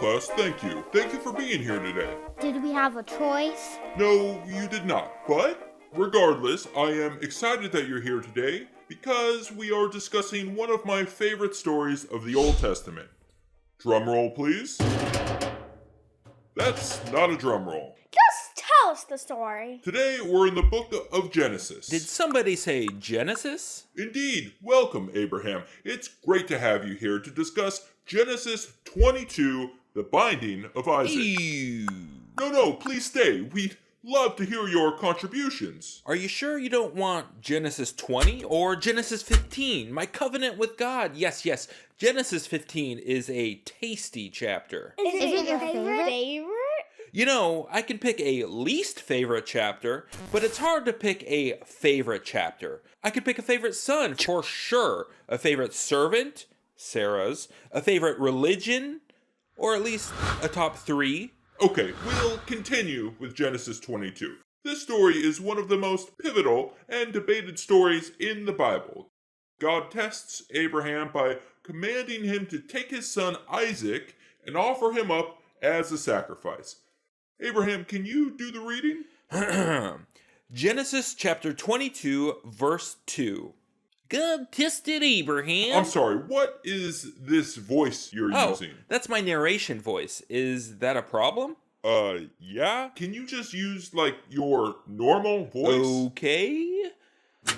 us, thank you. Thank you for being here today. Did we have a choice? No, you did not. But, regardless, I am excited that you're here today because we are discussing one of my favorite stories of the Old Testament. Drum roll, please. That's not a drum roll. Just tell us the story. Today, we're in the book of Genesis. Did somebody say Genesis? Indeed. Welcome, Abraham. It's great to have you here to discuss Genesis 22, the binding of Isaac. Ew. No, please stay. We'd love to hear your contributions. Are you sure you don't want Genesis 20 or Genesis 15? My covenant with God. Yes. Genesis 15 is a tasty chapter. Is it your favorite? You know, I can pick a least favorite chapter, but it's hard to pick a favorite chapter. I could pick a favorite son, for sure. A favorite servant, Sarah's. A favorite religion, or at least a top 3. Okay, we'll continue with Genesis 22. This story is one of the most pivotal and debated stories in the Bible. God tests Abraham by commanding him to take his son Isaac and offer him up as a sacrifice. Abraham, can you do the reading? Genesis chapter 22, verse 2. God tested Abraham. I'm sorry, what is this voice you're using? That's my narration voice. Is that a problem? Yeah? Can you just use, your normal voice? Okay.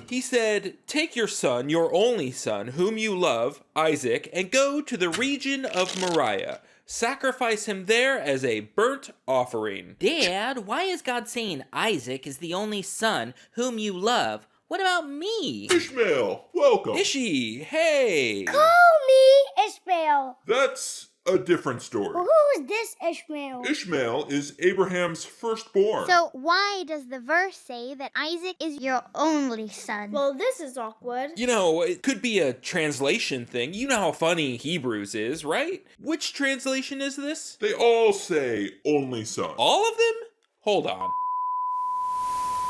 He said, "Take your son, your only son, whom you love, Isaac, and go to the region of Moriah. Sacrifice him there as a burnt offering." Dad, why is God saying Isaac is the only son whom you love? What about me? Ishmael, welcome. Ishi, hey. Call me Ishmael. That's a different story. Well, who is this Ishmael? Ishmael is Abraham's firstborn. So why does the verse say that Isaac is your only son? Well, this is awkward. You know, it could be a translation thing. You know how funny Hebrews is, right? Which translation is this? They all say only son. All of them? Hold on.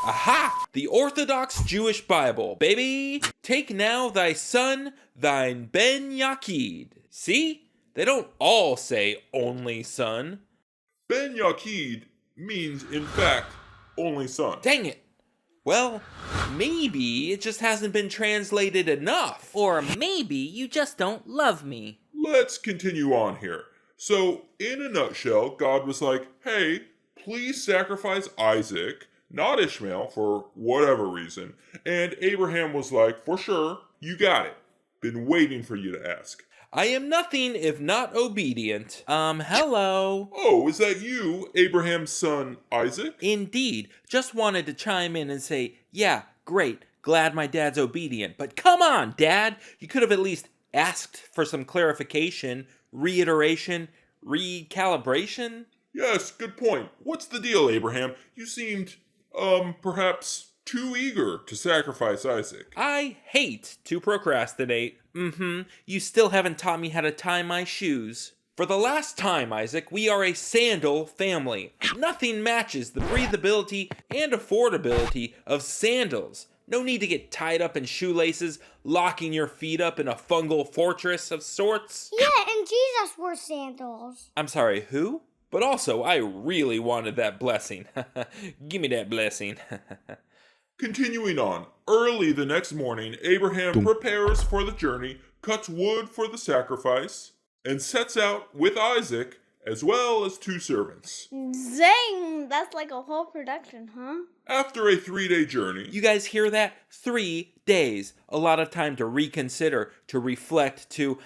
Aha! The Orthodox Jewish Bible, baby! Take now thy son, thine Ben Yaqid. See? They don't all say only son. Ben Yaqid means, in fact, only son. Dang it! Well, maybe it just hasn't been translated enough. Or maybe you just don't love me. Let's continue on here. So, in a nutshell, God was like, hey, please sacrifice Isaac, not Ishmael, for whatever reason. And Abraham was like, for sure, you got it. Been waiting for you to ask. I am nothing if not obedient. Hello. Oh, is that you, Abraham's son Isaac? Indeed. Just wanted to chime in and say, yeah, great. Glad my dad's obedient. But come on, Dad. You could have at least asked for some clarification, reiteration, recalibration. Yes, good point. What's the deal, Abraham? You seemed, perhaps too eager to sacrifice Isaac. I hate to procrastinate. You still haven't taught me how to tie my shoes. For the last time, Isaac, we are a sandal family. Nothing matches the breathability and affordability of sandals. No need to get tied up in shoelaces, locking your feet up in a fungal fortress of sorts. Yeah, and Jesus wore sandals. I'm sorry, who? But also, I really wanted that blessing. Give me that blessing. Continuing on, early the next morning, Abraham prepares for the journey, cuts wood for the sacrifice, and sets out with Isaac as well as 2 servants. Dang, that's like a whole production, huh? After a 3-day journey, You guys hear that? 3 days. A lot of time to reconsider, to reflect, to,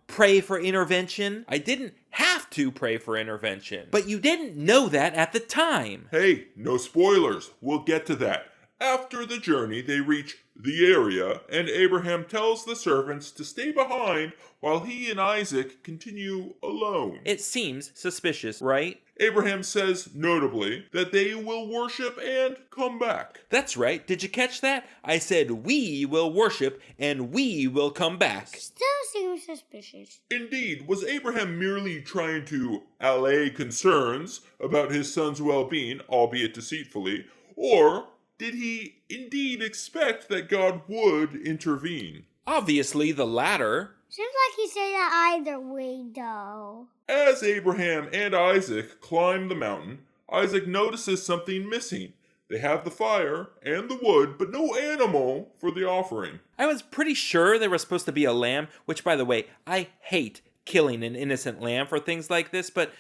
pray for intervention. I didn't have to pray for intervention, but you didn't know that at the time. hey, no spoilers, we'll get to that. After the journey, they reach the area, and Abraham tells the servants to stay behind while he and Isaac continue alone. It seems suspicious, right? Abraham says, notably, that they will worship and come back. That's right. Did you catch that? I said we will worship and we will come back. Still seems suspicious. Indeed, was Abraham merely trying to allay concerns about his son's well-being, albeit deceitfully, or did he indeed expect that God would intervene? Obviously the latter. Seems like he said that either way, though. As Abraham and Isaac climb the mountain, Isaac notices something missing. They have the fire and the wood, but no animal for the offering. I was pretty sure there was supposed to be a lamb, which, by the way, I hate killing an innocent lamb for things like this, but,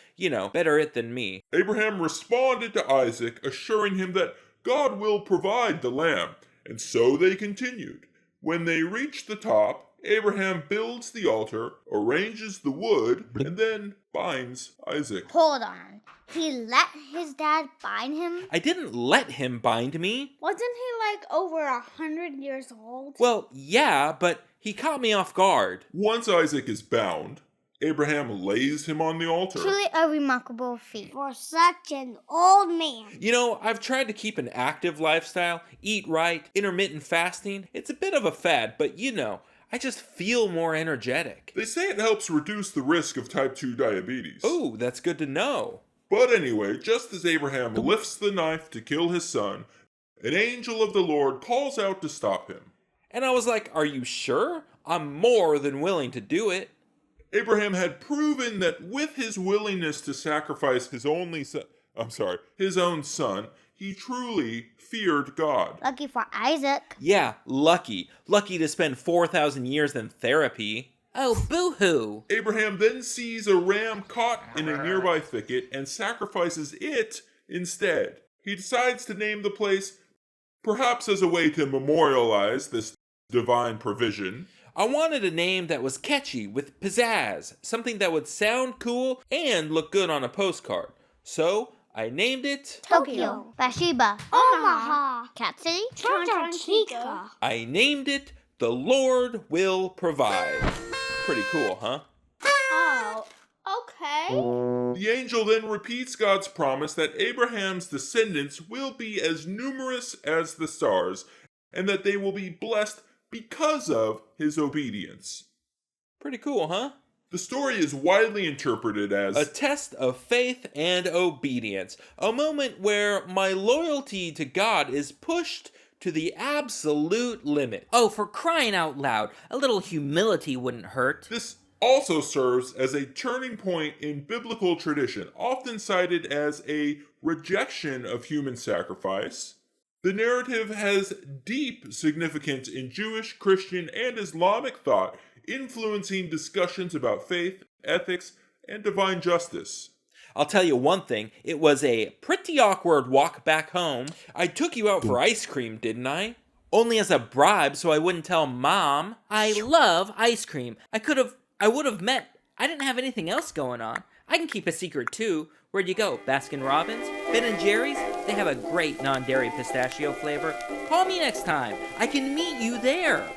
better it than me. Abraham responded to Isaac, assuring him that God will provide the lamb, and so they continued. When they reached the top, Abraham builds the altar, arranges the wood, and then binds Isaac. Hold on. He let his dad bind him? I didn't let him bind me. Wasn't he like over 100 years old? Well, yeah, but he caught me off guard. Once Isaac is bound, Abraham lays him on the altar. Truly a remarkable feat for such an old man. I've tried to keep an active lifestyle, eat right, intermittent fasting. It's a bit of a fad, but I just feel more energetic. They say it helps reduce the risk of type 2 diabetes. Ooh, that's good to know. But anyway, just as Abraham lifts the knife to kill his son, an angel of the Lord calls out to stop him. And I was like, are you sure? I'm more than willing to do it. Abraham had proven that with his willingness to sacrifice his own son, he truly feared God. Lucky for Isaac. Yeah, lucky. Lucky to spend 4,000 years in therapy. Oh, boo-hoo. Abraham then sees a ram caught in a nearby thicket and sacrifices it instead. He decides to name the place, perhaps as a way to memorialize this divine provision. I wanted a name that was catchy, with pizzazz, something that would sound cool and look good on a postcard. So, I named it Tokyo. Bathsheba. Omaha. Cat City. Chica. I named it The Lord Will Provide. Pretty cool, huh? Oh, okay. The angel then repeats God's promise that Abraham's descendants will be as numerous as the stars, and that they will be blessed because of his obedience. Pretty cool, huh? The story is widely interpreted as a test of faith and obedience. A moment where my loyalty to God is pushed to the absolute limit. Oh, for crying out loud, a little humility wouldn't hurt. This also serves as a turning point in biblical tradition, often cited as a rejection of human sacrifice. The narrative has deep significance in Jewish, Christian, and Islamic thought, influencing discussions about faith, ethics, and divine justice. I'll tell you one thing, it was a pretty awkward walk back home. I took you out for ice cream, didn't I? Only as a bribe so I wouldn't tell Mom. I love ice cream. I would have met. I didn't have anything else going on. I can keep a secret too. Where'd you go? Baskin Robbins? Ben & Jerry's? They have a great non-dairy pistachio flavor. Call me next time. I can meet you there.